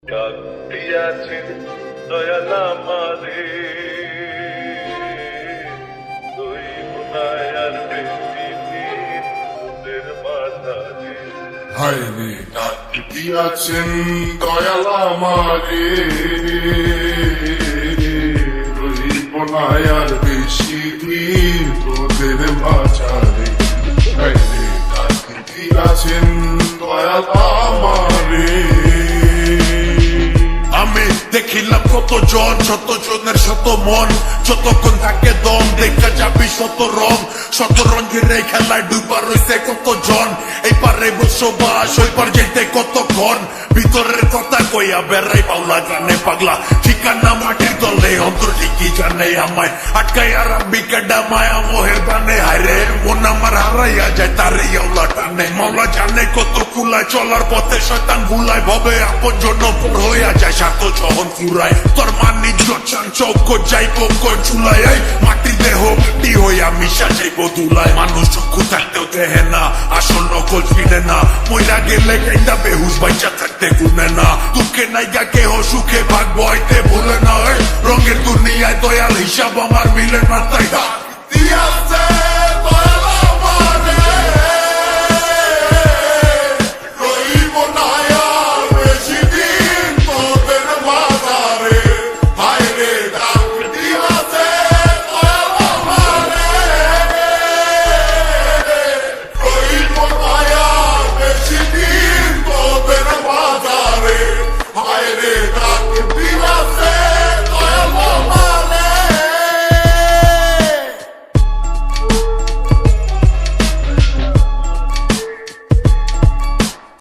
ডাক দিয়াছেন দয়াল আমারে, দুই গুনায় আর বেশি দিন তোদের মাঝারে। হায় রে ডাক দিয়াছেন দয়াল আমারে, রইব না আর বেশি দিন তোদের মাঝারে। হায় রে ডাক দিয়াছেন দয়াল আমারে। আমি দেখিলাম কত জন, শত জনের শত মন, যতক্ষণ থাকে দম দেখা যাবি শত রং, শত রঙের এই খেলায় ডুবা রয়েছে কত জন। এই পারে বসবাস ওই পার যেতে কতক্ষণ, ভিতরের কথা কইয়া বেড়াই পাওলা জানে পাগলা, ঠিকানা মাটির তলে অন্তর ঠিকই জানে আমায় আটকাই আর আমি কাডা মায়া মোহের বানে। হায়রে মন আমার হারাইয়া যায় তারে আওলা টানে, মাওলা জানে কত কুলায় চলার পথে শয়তান ভুলায়, ভবে আপন জন্য পর হইয়া যায় স্বার্থ যখন ফুরায়। তোর মানি জোচান চৌক যাইব কই চুলায়, এই মাটি দেহ মাটি হইয়া মিশা যাইব দুলায়। মানুষ চক্ষু থাকতেও দেহে না, আসল নকল চিনে না, মইরা গেলে কাইন্দা বেহুশ বাইচা থাকতে গুনে না। দুঃখে নাইগা কেহ সুখে ভাগ বইতে ভুলে না, এই রঙের দুনিয়ায় দয়াল হিসাব আমার মিলে না, তাই ডাক দিয়াছে